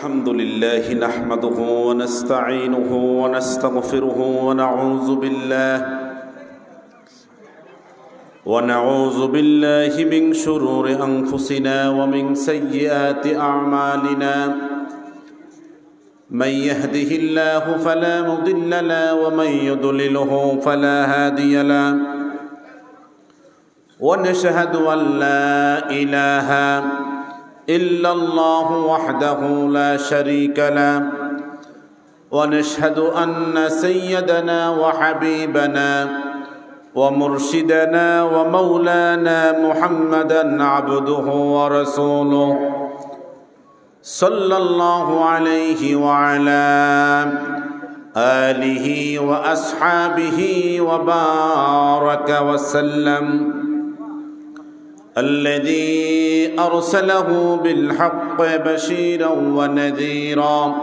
الحمد لله نحمده ونستعينه ونستغفره ونعوذ بالله من شرور أنفسنا ومن سيئات أعمالنا من يهده الله فلا مضل له ومن يضلله فلا هادي له ونشهد أن لا إله إلا الله وحده لا شريك له ونشهد أن سيدنا وحبيبنا ومرشدنا ومولانا محمدا عبده ورسوله صلى الله عليه وعلى آله وأصحابه وبارك وسلم الذي أرسله بالحق بشيرا ونذيرا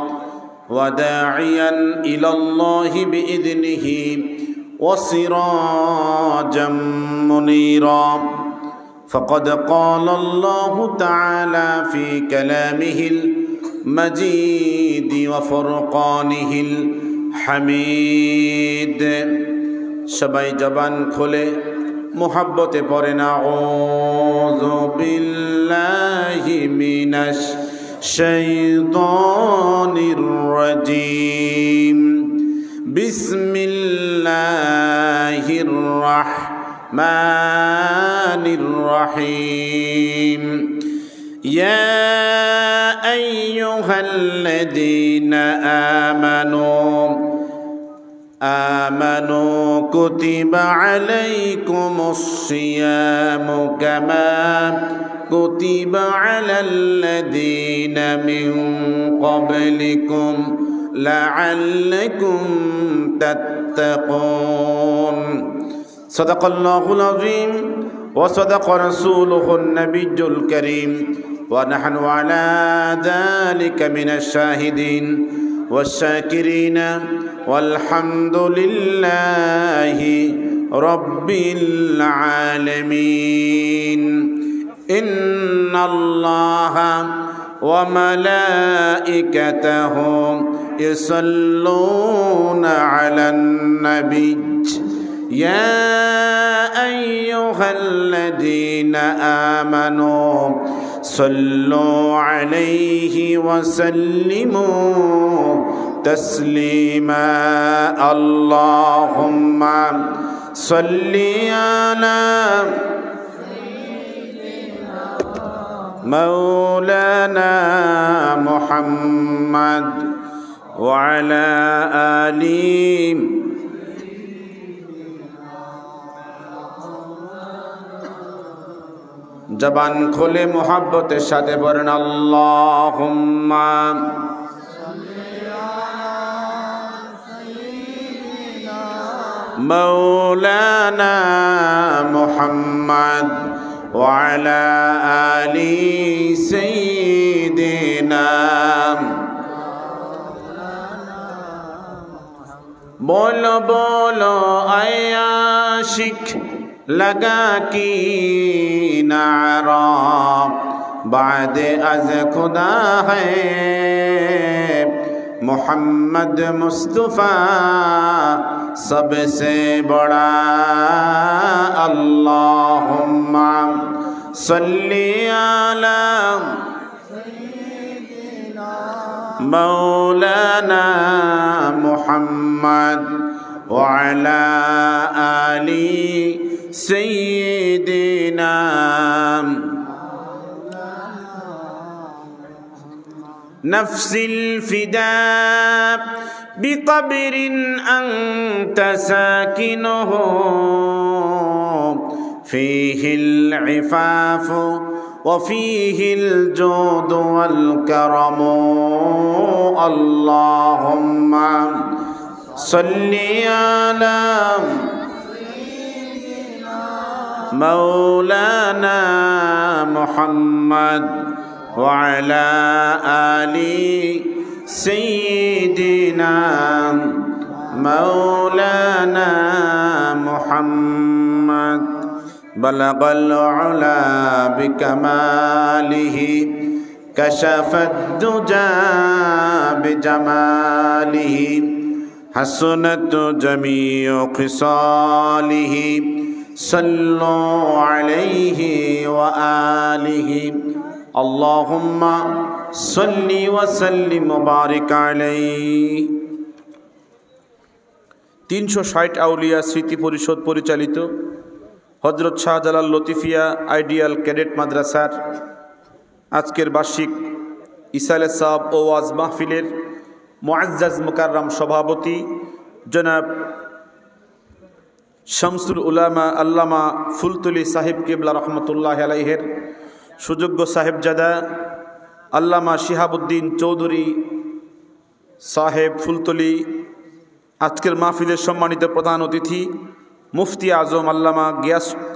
وداعيا إلى الله بإذنه وسراجا منيرا فقد قال الله تعالى في كلامه المجيد وفرقانه الحميد সবাই জবান খুলে محبت پڑھنا اعوذ باللہ من الشیطان الرجیم بسم اللہ الرحمن الرحیم یا ایہا الذین آمنوا كتب عليكم الصيام كما كتب على الذين من قبلكم لعلكم تتقون صدق الله العظيم وصدق رسوله النبي الكريم ونحن على ذلك من الشاهدين والشاكرين والحمد لله رب العالمين إن الله وملائكته يصلون على النبي يا أيها الذين آمنوا صلوا عليه وسلموا تسليما اللهم صل على مولانا محمد وعلى آله জবান খুলে মোহাব্বতের সাথে পড়েন আল্লাহুম্মা مولانا محمد وعلى آل سيدنا بولو بولو اے عاشق لگا کی نعرہ بعد از خدا ہے محمد مصطفیٰ سب سے بڑا اللہم صلی علی مولانا محمد وعلی آل سیدنا نفس الفداء بقبر أنت ساكنه فيه العفاف وفيه الجود والكرم اللهم صل على مولانا محمد وعلى آل سيدنا مولانا محمد بلغ العلا بكماله كشف الدجى بجماله حسنت جميع خصاله صلوا عليه وآله اللهم صل وسلم وبارك عليه 360 আউলিয়া স্মৃতি পরিষদ পরিচালিত হযরত শাহজালাল লতিফিয়া আইডিয়াল ক্যাডেট মাদ্রাসার আজকের বার্ষিক ইসালে সাব ও ওয়াজ মাহফিলের মুআজ্জাজ মুকাররম সভাপতি জনাব শামসুল উলামা আল্লামা ফুলতুলি সাহেব কিবলা রহমতুল্লাহ আলাইহের সুযোগ্য সাহেবজাদা আল্লামা শিহাবুদ্দিন চৌধুরী সাহেব ফুলতুলি, আজকের মাহফিলের সম্মানিত প্রধান অতিথি মুফতি আজম আল্লামা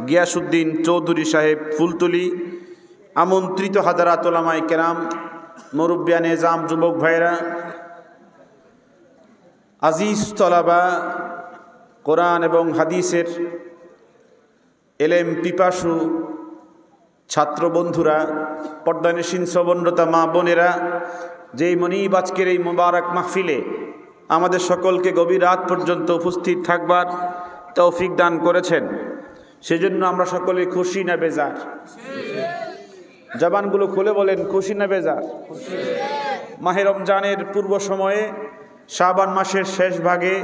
গিয়াসউদ্দিন চৌধুরী সাহেব ফুলতুলি, আমন্ত্রিত হাজারাত উলামায়ে কেরাম, মুরব্বিয়ান নিজাম, যুবক ভাইরা, আজিজ তলাবা, কোরআন এবং হাদিসের এলেম পিপাসু ছাত্র বন্ধুরা, পর্দানিশীন শ্রবণরতা মা বোনেরা, যেই মনিব আজকের এই মুবারক মাহফিলে আমাদের সকলকে গভীর রাত পর্যন্ত উপস্থিত থাকবার তৌফিক দান করেছেন, সেজন্য আমরা সকলে খুশি না বেজার? জবানগুলো খুলে বলেন, খুশি না বেজার? মাহে রমজানের পূর্ব সময়ে শাবান মাসের শেষ ভাগে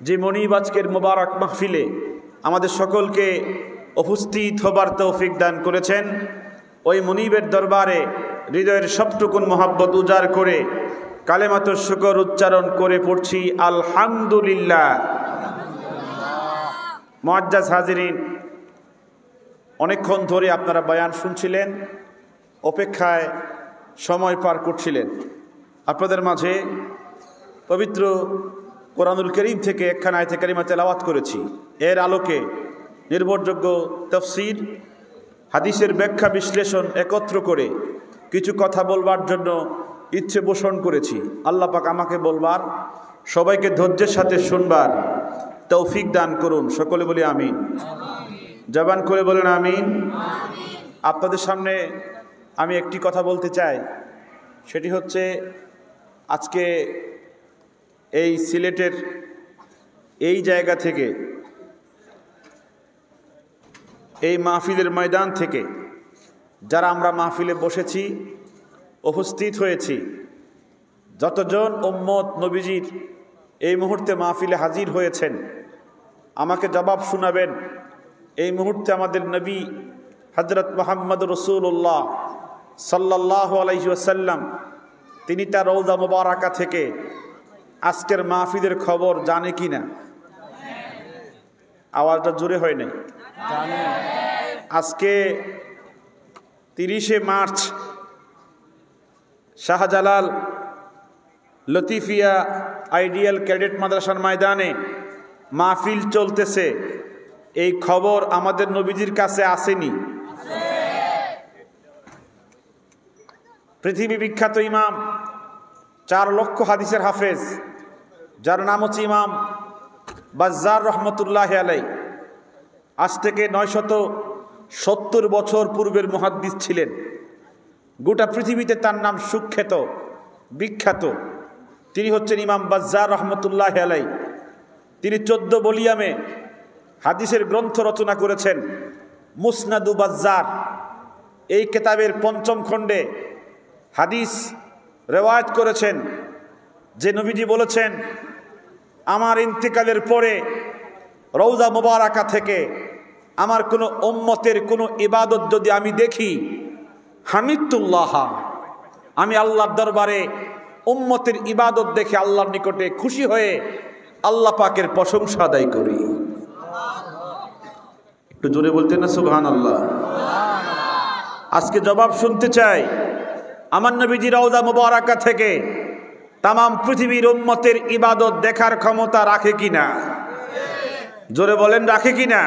যে মনিব আজকের মুবারক মাহফিলে আমাদের সকলকে উপস্থিত হবার তৌফিক দান করেছেন, ওই মনিবের দরবারে হৃদয়ের সবটুকুন মহাব্বত উজাড় করে কালেমাতুশ শুকর উচ্চারণ করে পড়ছি আলহামদুলিল্লাহ। মুআজ্জাজ হাজিরিন, অনেকক্ষণ ধরে আপনারা বয়ান শুনছিলেন, অপেক্ষায় সময় পার করছিলেন। আপনাদের মাঝে পবিত্র কোরআনুল কারীম থেকে একখানা আয়াতে কারিমা তেলাওয়াত করেছি। এর আলোকে নির্ভরযোগ্য তাফসীর, হাদিসের ব্যাখ্যা বিশ্লেষণ একত্র করে কিছু কথা বলবার জন্য ইচ্ছে পোষণ করেছি। আল্লাহ পাক আমাকে বলবার, সবাইকে ধৈর্যের সাথে শুনবার তৌফিক দান করুন। সকলে বলি আমিন। জবান করে বলেন আমিন। আপনাদের সামনে আমি একটি কথা বলতে চাই, সেটি হচ্ছে আজকে এই সিলেটের এই জায়গা থেকে, এই মাহফিলের ময়দান থেকে যারা আমরা মাহফিলে বসেছি, উপস্থিত হয়েছি, যতজন উম্মত নবীজির এই মুহূর্তে মাহফিলে হাজির হয়েছেন, আমাকে জবাব শোনাবেন। এই মুহূর্তে আমাদের নবী হযরত মুহাম্মদ রাসূলুল্লাহ সাল্লাল্লাহু আলাইহি ওয়াসাল্লাম তিনি তার রওজা মুবারাকা থেকে আজকের মাহফিলের খবর জানে কি না? আওয়াজটা জোরে হয় নাই। আজকে 30শে March Shahjalal Latifia ideal cadet মাদ্রাসার ময়দানে মাহফিল চলতেছে, এই খবর আমাদের নবীজির কাছে আসেনি? পৃথিবী বিখ্যাত ইমাম, 4 লক্ষ হাদিসের হাফেজ, যার নাম হচ্ছে ইমাম বাজ্জার রহমতুল্লাহ আলাই, আজ থেকে 970 বছর পূর্বের মুহাদ্দিস ছিলেন। গোটা পৃথিবীতে তার নাম সুখ্যাত, বিখ্যাত। তিনি হচ্ছেন ইমাম বাজ্জার রহমতুল্লাহ আলাই। তিনি 14 ভলিউমে হাদিসের গ্রন্থ রচনা করেছেন। মুসনাদু বাজ্জার এই কিতাবের 5ম খণ্ডে হাদিস রেওয়ায়াত করেছেন যে নবীজি বলেছেন, আমার ইন্তেকালের পরে রওজা মুবারাকা থেকে আমার কোনো উম্মতের কোনো ইবাদত যদি আমি দেখি, হামিদুল্লাহ, আমি আল্লাহর দরবারে উম্মতের ইবাদত দেখে আল্লাহর নিকটে খুশি হয়ে আল্লাহ পাকের প্রশংসা আদায় করি। একটু জোরে বলতেন না সুবহানাল্লাহ? আজকে জবাব শুনতে চাই, আমার নবীজি রওজা মুবারাকা থেকে তামাম পৃথিবীর উম্মতের ইবাদত দেখার ক্ষমতা রাখে কিনা? জোরে বলেন, রাখে কিনা?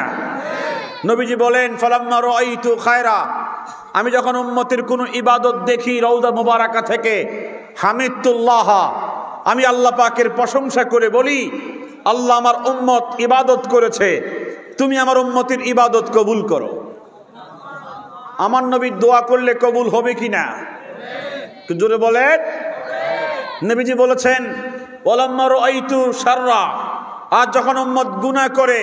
নবীজি বলেন, ফালাম্মা রাআইতু খায়রা, আমি যখন উম্মতের কোনো ইবাদত দেখি রওজা মুবারাকা থেকে, হামিদুল্লাহ, আমি আল্লাহ পাকের প্রশংসা করে বলি, আল্লাহ আমার উম্মত ইবাদত করেছে, তুমি আমার উম্মতের ইবাদত কবুল করো। আমার নবীর দোয়া করলে কবুল হবে কিনা? জোরে বলেন। নবীজি বলেছেন ওয়ালাম্মা রাআইতু শাররা, আর যখন উম্মত গুনাহ করে,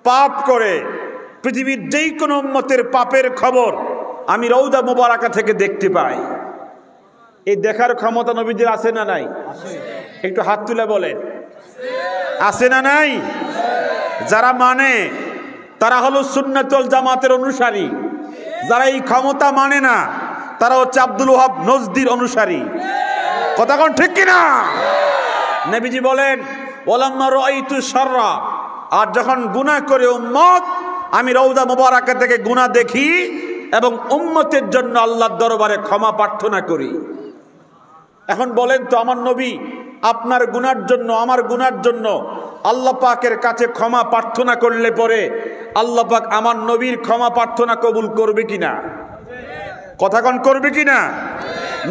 পাপ করে, পৃথিবীর যেই কোনো উম্মতের পাপের খবর আমি রওজা মুবারাকা থেকে দেখতে পাই। এই দেখার ক্ষমতা নবীজির আছে না নাই? একটু হাত তুলে বলেন, আছে না নাই? যারা মানে তারা হলো সুন্নাতুল জামাতের অনুসারী, যারা এই ক্ষমতা মানে না তারা হচ্ছে আব্দুল ওয়াহাব নজদির অনুসারী। কথা কোন ঠিক কিনা? নবীজি বলেন ওয়ালাম্মা রাআইতু শাররা, আর যখন গুনাহ করে উম্মত আমি রওজা মুবারাকা থেকে গুনাহ দেখি এবং উম্মতের জন্য আল্লাহর দরবারে ক্ষমা প্রার্থনা করি। এখন বলেন তো, আমার নবী আপনার গুনার জন্য, আমার গুনার জন্য আল্লাহ পাকের কাছে ক্ষমা প্রার্থনা করলে পরে আল্লাহ পাক আমার নবীর ক্ষমা প্রার্থনা কবুল করবে কিনা? কথা কোন করবে কিনা?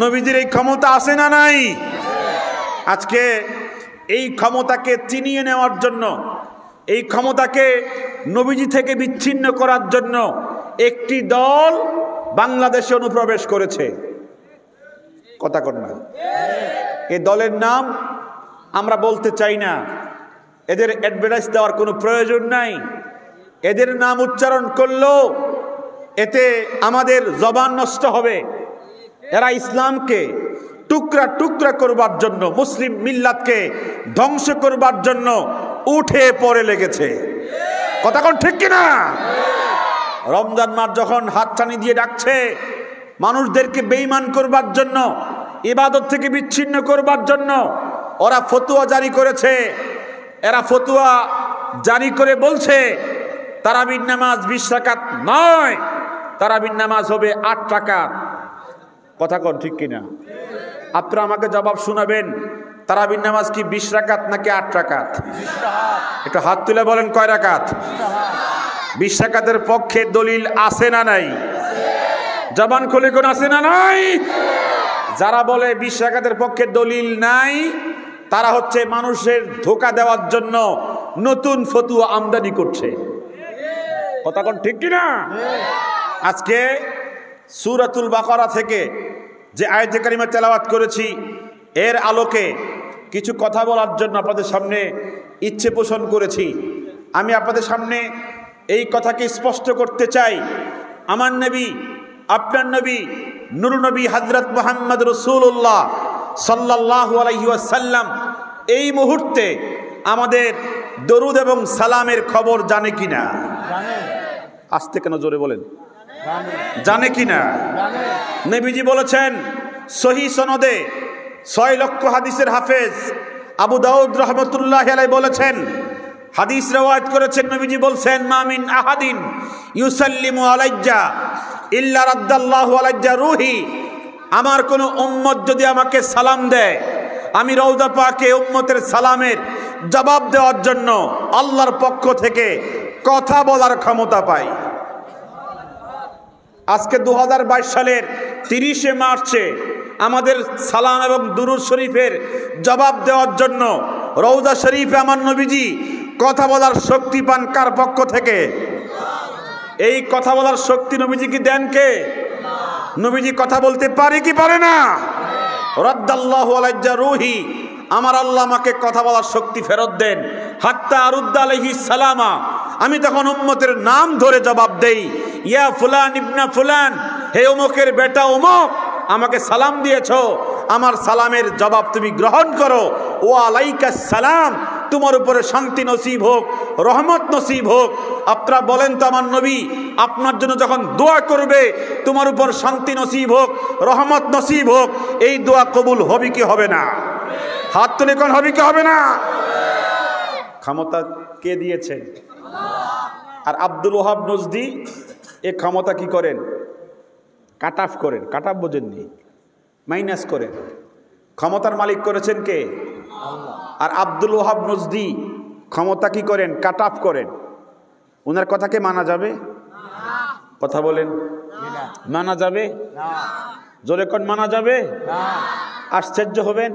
নবীজির এই ক্ষমতা আছে না নাই? আজকে এই ক্ষমতাকে চিনিয়ে নেওয়ার জন্য, এই ক্ষমতাকে নবীজি থেকে বিচ্ছিন্ন করার জন্য একটি দল বাংলাদেশে অনুপ্রবেশ করেছে। কথা কন না? এই দলের নাম আমরা বলতে চাই না, এদের অ্যাডভার্টাইজ দেওয়ার কোনো প্রয়োজন নাই। এদের নাম উচ্চারণ করলেও এতে আমাদের জবান নষ্ট হবে। এরা ইসলামকে টুকরা টুকরা করবার জন্য, মুসলিম মিল্লাতকে ধ্বংস করবার জন্য উঠে পড়ে লেগেছে। কথা কোন ঠিক কিনা? রমজান মাস যখন হাতছানি দিয়ে ডাকছে মানুষদেরকে বেঈমান করবার জন্য, ইবাদত থেকে বিচ্ছিন্ন করবার জন্য, ওরা ফতোয়া জারি করেছে। এরা ফতোয়া জারি করে বলছে তারাবির নামাজ 20 রাকাত নয়, তারাবির নামাজ হবে 8 রাকাত। কথা কোন ঠিক কিনা? আপনারা আমাকে জবাব শোনাবেন, তারাবির নামাজ কি 20 রাকাত নাকি 8 রাকাত? একটু হাত তুলে বলেন কয় রাকাত? 20 রাকাতের পক্ষে দলিল আছে না নাই? জবান খুলে কোন আছে না নাই? যারা বলে 20 রাকাতের পক্ষে দলিল নাই তারা হচ্ছে মানুষের ধোঁকা দেওয়ার জন্য নতুন ফতোয়া আমদানি করছে। কথা কোন ঠিক কিনা? আজকে সূরাতুল বাকারা থেকে যে আয়াতে কারিমা তেলাওয়াত করেছি এর আলোকে কিছু কথা বলার জন্য আপনাদের সামনে ইচ্ছে পোষণ করেছি। আমি আপনাদের সামনে এই কথাকে স্পষ্ট করতে চাই, আমার নবী, আপনার নবী, নূর নবী হযরত মুহাম্মদ রাসূলুল্লাহ সাল্লাল্লাহু আলাইহি ওয়াসাল্লাম এই মুহূর্তে আমাদের দরুদ এবং সালামের খবর জানে কিনা? আস্তে কেন জোরে বলেন, জানে কিনা? নবীজি বলেছেন সহিহ সনদে 6 লক্ষ হাদিসের হাফেজ আবু দাউদ রাহমাতুল্লাহি আলাইহি বলেছেন, হাদিস রওয়ায়াত করেছেন, নবীজি বলছেন মা মিন আহাদিন ইউসাল্লিমু আলাইয়া ইল্লা রাদ্দাল্লাহু আলাইয়া রূহি, আমার কোন উম্মত যদি আমাকে সালাম দেয় আমি রওজা পাকে উম্মতের সালামের জবাব দেওয়ার জন্য আল্লাহর পক্ষ থেকে কথা বলার ক্ষমতা পাই। আজকে 2022 সালের 30শে মার্চে আমাদের সালাম এবং দুরূদ শরীফের জবাব দেওয়ার জন্য রওজা শরীফে আমার নবীজি কথা বলার শক্তি পান কার পক্ষ থেকে? এই কথা বলার শক্তি নবীজি কি দেন কে? নবীজি কথা বলতে পারে কি পারে না? রাদ্দাল্লাহু আলাইয়া রূহি, আমার আল্লাহ আমাকে কথা বলার শক্তি ফেরত দেন। হাত্তা আরুদ্দা আলাইহিস সালামা, আমি তখন উম্মতের নাম ধরে জবাব দেই, ইয়া ফুলান ইবনা ফুলান, হে অমুকের বেটা অমুক, আমাকে সালাম দিয়েছো, আমার সালামের জবাব তুমি গ্রহণ করো। ও আলাইকাস সালাম, তোমার উপরে শান্তি নসিব হোক, রহমত নসিব হোক। আপনারা বলেন তো আমার নবী আপনার জন্য যখন দোয়া করবে তোমার উপর শান্তি নসিব হোক, রহমত নসিব হোক, এই দোয়া কবুল হবে কি হবে না? হাত তুলে কোন হবে কি হবে না? ক্ষমতা কে দিয়েছেন? আর আব্দুল ওয়াহাব নজদি এই ক্ষমতা কি করেন? কাট অফ করেন। কাট অফ বোঝেননি? মাইনাস করেন। ক্ষমতার মালিক করেছেন কে? আর আব্দুল ওয়াহাব নজদি ক্ষমতা কি করেন? কাট অফ করেন। ওনার কথাকে মানা যাবে? কথা বলেন, মানা যাবে? জোরে কোন মানা যাবে? আশ্চর্য হবেন,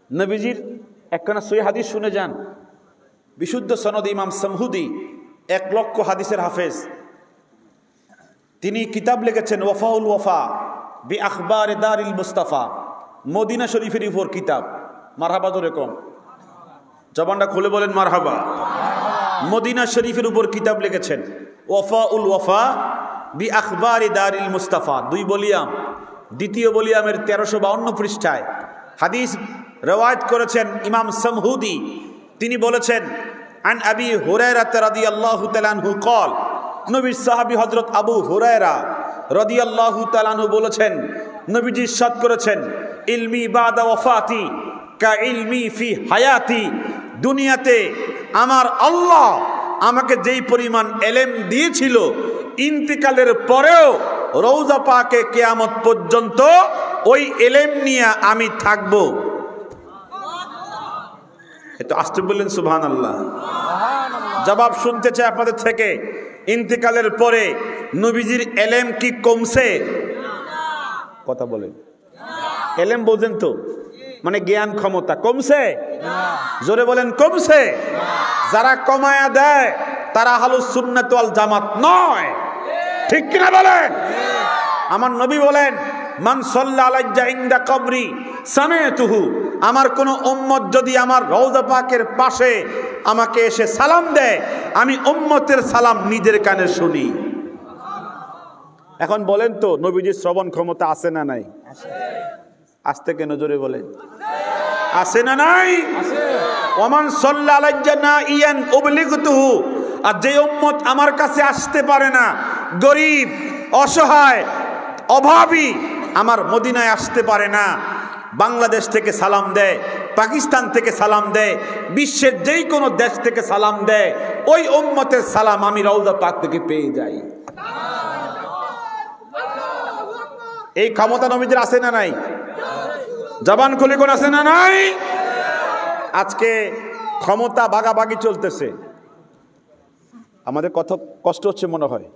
নবীজির একখানা সহিহ হাদিস শুনে যান। বিশুদ্ধ সনদ ইমাম সামহুদি 1 লক্ষ হাদিসের হাফেজ, তিনি কিতাব লিখেছেন ওয়াফাউল ওয়াফা, বি আখবারি দারিল মুস্তাফা, মদিনা শরীফের উপর কিতাব। মারহাবা জোরে কম, জবানটা খুলে বলেন মারহাবা। মদিনা শরীফের উপর কিতাব লিখেছেন ওয়াফা উল ওয়াফা বি আখবারি দারিল মুস্তাফা, 2 ভলিউম, দ্বিতীয় ভলিউমের 1352 পৃষ্ঠায়। হাদিস রওয়ায়াত করেছেন ইমাম সামহুদি, তিনি বলেছেন আন আবি হুরায়রা রাদিয়াল্লাহু তাআলা আনহু قال, নবীর সাহাবী হযরত আবু হুরায়রা রাদিয়াল্লাহু তাআলা আনহু বলেছেন, নবীজি ইরশাদ করেছেন, ইলমি বাদা ওয়াফাতি কা ইলমি ফি হায়াতি, দুনিয়াতে আমার আল্লাহ আমাকে যেই পরিমাণ এলেম দিয়েছিল, ইন্তিকালের পরেও রওজা পাকে কিয়ামত পর্যন্ত ওই এলেম নিয়ে আমি থাকব। এতো আস্তে বললেন সুবহানাল্লাহ। জবাব শুনতে চাই আপনাদের থেকে, ইন্তিকালের পরে নবীজির এলেম কি কমছে? কথা বলেন, এলেম বোঝেন তো, মানে জ্ঞান ক্ষমতা কমছে? জোরে বলেন কমছে? যারা কমায়া দেয় তারা আহলুস সুন্নাত ওয়াল জামাত নয়, ঠিক কিনা বলেন? আমার নবী বলেন, মান সাল্লা আলাইয়া ইনদা কবরি সামিতুহু, আমার কোন উম্মত যদি আমার রওজা পাকের পাশে আমাকে এসে সালাম দেয়, আমি উম্মতের সালাম নিজের কানে শুনি। এখন বলেন তো, নবীজির শ্রবণ ক্ষমতা আছে না নাই? আস্তে কেন জোরে বলেন, আছে না নাই? ওমান সাল্লা আলাইয়া নাইয়ান উবলিগতুহু, আর যে উম্মত আমার কাছে আসতে পারে না, গরিব, অসহায়, অভাবী, আমার মদিনায় আসতে পারে না, বাংলাদেশ থেকে সালাম দেয়, পাকিস্তান থেকে সালাম দেয়, বিশ্বের যেই কোনো দেশ থেকে সালাম দেয়, ওই উম্মতের সালাম আমি রওজা পাক থেকে পেয়ে যাই। এই ক্ষমতা নবীদের আছে না নাই? জবান খুলে কোন আছে না নাই? আজকে ক্ষমতা ভাগাভাগি চলতেছে, আমাদের কত কষ্ট হচ্ছে মনে হয়।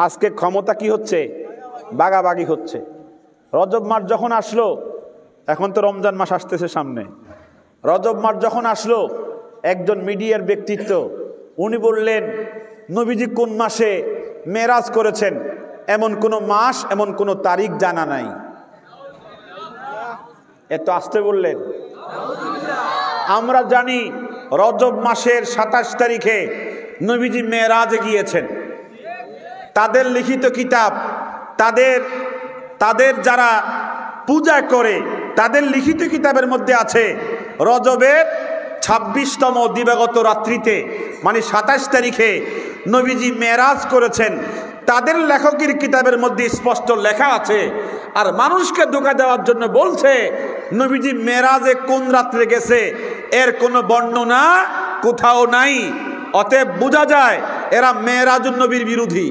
আজকে ক্ষমতা কি হচ্ছে? ভাগাভাগি হচ্ছে। রজব মাস যখন আসলো, এখন তো রমজান মাস আসতেছে সামনে, রজব মাস যখন আসলো, একজন মিডিয়ার ব্যক্তিত্ব উনি বললেন, নবীজি কোন মাসে মেরাজ করেছেন এমন কোন মাস, এমন কোন তারিখ জানা নাই। এত আসতে বললেন। আমরা জানি রজব মাসের 27 তারিখে নবীজি মেরাজে গিয়েছেন। তাদের লিখিত কিতাব, তাদের যারা পূজা করে, তাদের লিখিত কিতাবের মধ্যে আছে রজবের 26তম দিবাগত রাত্রিতে, মানে 27 তারিখে নবীজি মেরাজ করেছেন। তাদের লেখকের কিতাবের মধ্যে স্পষ্ট লেখা আছে। আর মানুষকে ধোঁকা দেওয়ার জন্য বলছে নবীজি মেরাজে কোন রাত্রে গেছে, এর কোনো বর্ণনা কোথাও নাই। অতএব বোঝা যায় এরা মেরাজুন নবীর বিরোধী।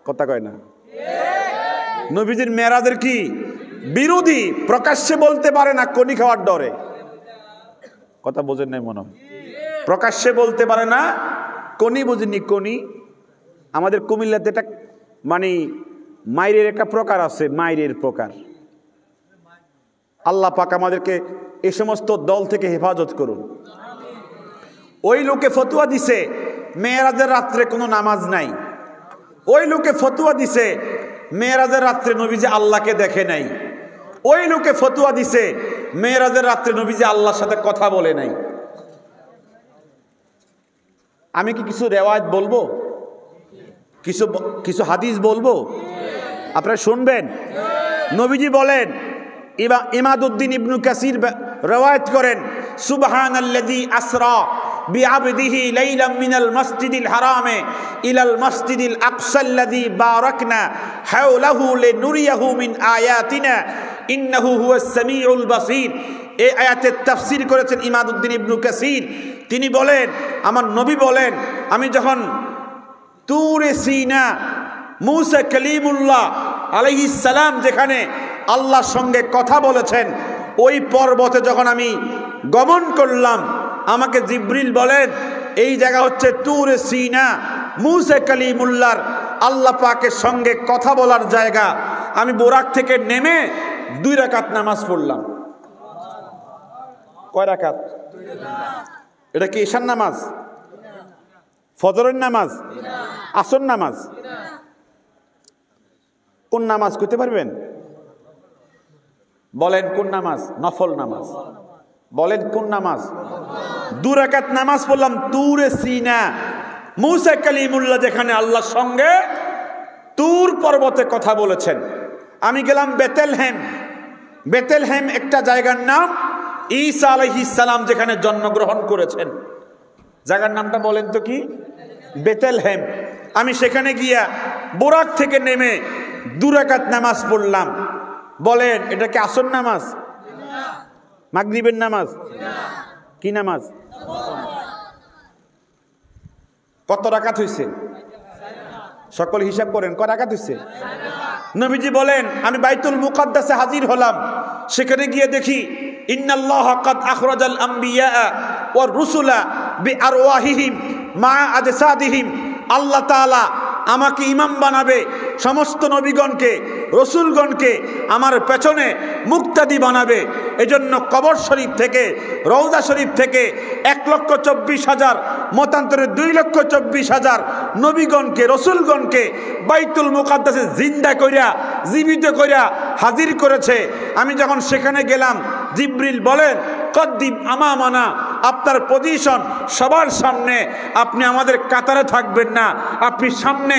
কথা কয় না? নবীজির মেরাজের কি বিরোধী, প্রকাশ্যে বলতে পারে না কনি খাওয়ার ডরে। কথা বোঝেন নাই মনে হয়? প্রকাশ্যে বলতে পারে না, কনি বুঝিনি, কনি আমাদের কুমিল্লাতে এটা মানে মাইরের একটা প্রকার আছে, মাইরের প্রকার। আল্লাহ পাক আমাদেরকে এই সমস্ত দল থেকে হেফাজত করুন। ওই লোকে ফতুয়া দিছে মেরাজের রাত্রে কোনো নামাজ নাই। ওই লোকে ফতুয়া দিছে মেরাজের রাত্রে নবীজি আল্লাহকে দেখে নাই। ওই লোকে ফতুয়া দিছে মেরাজের রাত্রে নবীজি আল্লাহর সাথে কথা বলে নাই। আমি কি কিছু রেওয়ায়াত বলবো, কিছু হাদিস বলবো, আপনারা শুনবেন। নবীজি বলেন, ইমাদউদ্দিন ইবনু কাসির রিওয়ায়াত করেন, সুবহানাল্লাযী আসরা বিআবদিহি লাইলাম মিনাল মাসজিদিল হারামে ইলাল মাসজিদিল আকসাল্লাযী বারাকনা হাওলাহু লিনুরিয়াহু মিন আয়াতিনা ইন্নাহু হুয়াস সামিউল বাসীর। এই আয়াতের তাফসীর করেছেন ইমাদউদ্দিন ইবনু কাসির। তিনি বলেন, আমার নবী বলেন, আমি যখন তুরে সিনা মুসা কালিমুল্লাহ আলাইহিস সালাম যেখানে আল্লাহর সঙ্গে কথা বলেছেন, ওই পর্বতে যখন আমি গমন করলাম, আমাকে জিবরিল বলেন এই জায়গা হচ্ছে তুরে সিনা, মুসা কালিমুল্লাহর আল্লাহ পাকের সঙ্গে কথা বলার জায়গা। আমি বোরাক থেকে নেমে 2 রাকাত নামাজ পড়লাম। কয় রাকাত? এটা কি ঈশার নামাজ, ফজরের নামাজ, আসর নামাজ? কোন নামাজ কইতে পারবেন? বলেন কোন নামাজ? নফল নামাজ। বলেন কোন নামাজ? 2 রাকাত নামাজ পড়লাম তুরে সিনা, মুসা কালিমুল্লাহ যেখানে আল্লাহর সঙ্গে তুর পর্বতে কথা বলেছেন। আমি গেলাম বেতেলহেম। বেতেলহেম একটা জায়গার নাম, ঈসা আলাইহিস সালাম যেখানে জন্মগ্রহণ করেছেন। জায়গার নামটা বলেন তো কি? বেতেলহেম। আমি সেখানে গিয়া বোরাক থেকে নেমে 2 রাকাত নামাজ পড়লাম। বলেন এটা কি আসর নামাজ? মাগরিবের নামাজ? কি নামাজ? কত রাকাত হইছে? সকল হিসাব করেন, কয় রাকাত হইছে? নবীজি বলেন আমি বাইতুল মুকাদ্দাসে হাজির হলাম। সেখানে গিয়ে দেখি ইন্নাল্লাহা কাদ আখরাজাল আম্বিয়া ওয়ার রুসুলা বিআরওয়াহিহিম মা আজসাদিহিম। আল্লাহ তাআলা আমাকে ইমাম বানাবে, সমস্ত নবীগণকে রসুলগণকে আমার পেছনে মুক্তাদি বানাবে। এজন্য কবর শরীফ থেকে, রওজা শরীফ থেকে 1,24,000, মতান্তরে 2,24,000 নবীগণকে রসুলগণকে বাইতুল মুকাদ্দাসে জিন্দা কইরা, জীবিত কইরা হাজির করেছে। আমি যখন সেখানে গেলাম, জিবরিল বলেন কদ্দিম আমামানা, আপনার পজিশন সবার সামনে, আপনি আমাদের কাতারে থাকবেন না, আপনি সামনে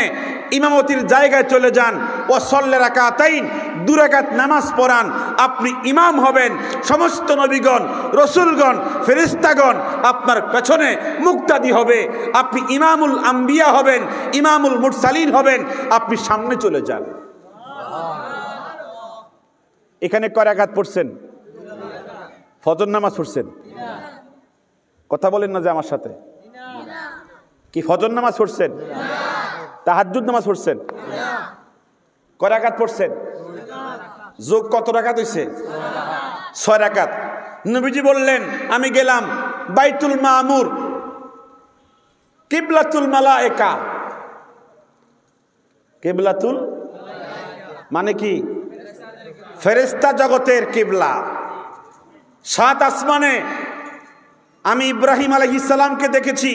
ইমামতির জায়গায় চলে যান। ও সল্লে রাকাতাইন, 2 রাকাত নামাজ পড়ান, আপনি ইমাম হবেন। সমস্ত নবীগণ রসুলগণ ফেরেশতাগণ আপনার পেছনে মুক্তাদি হবে। আপনি ইমামুল আম্বিয়া হবেন, ইমামুল মুরসালিন হবেন, আপনি সামনে চলে যান। এখানে কয় রাকাত পড়ছেন? ফজর নামাজ পড়ছেন? কথা বলেন না যে আমার সাথে। কি ফজর নামাজ পড়ছেন? তাহাজ্জুদ নামাজ পড়ছেন? কয় রাকাত পড়ছেন? যোগ কত রাকাত হইছে? 6 রাকাত। নবীজি বললেন আমি গেলাম বাইতুল মামুর, কিবলাতুল মালায়েকা। কিবলাতুল মানে কি? ফেরেশতা জগতের কিবলা। 7 আসমানে আমি ইব্রাহিম আলাইহিস সালামকে দেখেছি,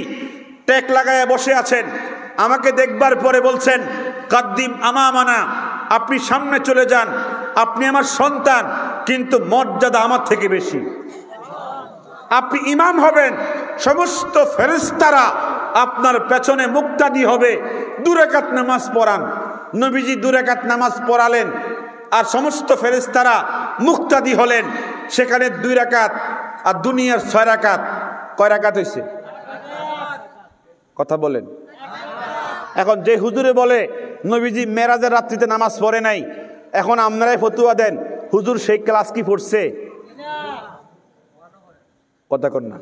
টেক লাগায় বসে আছেন। আমাকে দেখবার পরে বলছেন কাদ্দিম আমামানা, আপনি সামনে চলে যান, আপনি আমার সন্তান, কিন্তু মর্যাদা আমার থেকে বেশি। আপনি ইমাম হবেন, সমস্ত ফেরেশতারা আপনার পেছনে মুক্তাদি হবে। 2 রাকাত নামাজ পড়ান। নবীজি 2 রাকাত নামাজ পড়ালেন, আর সমস্ত ফেরেশতারা মুক্তাদি হলেন। সেখানে 2 রাকাত, আর দুনিয়ার 6 রাকাত। কয় রাকাত হয়েছে? কথা বলেন। এখন যে হুজুরে বলে নবীজি মেরাজের রাত্রিতে নামাজ পড়ে নাই, এখন আপনারাই ফতুয়া দেন হুজুর সেই ক্লাস কি পড়ছে? কথা কন না।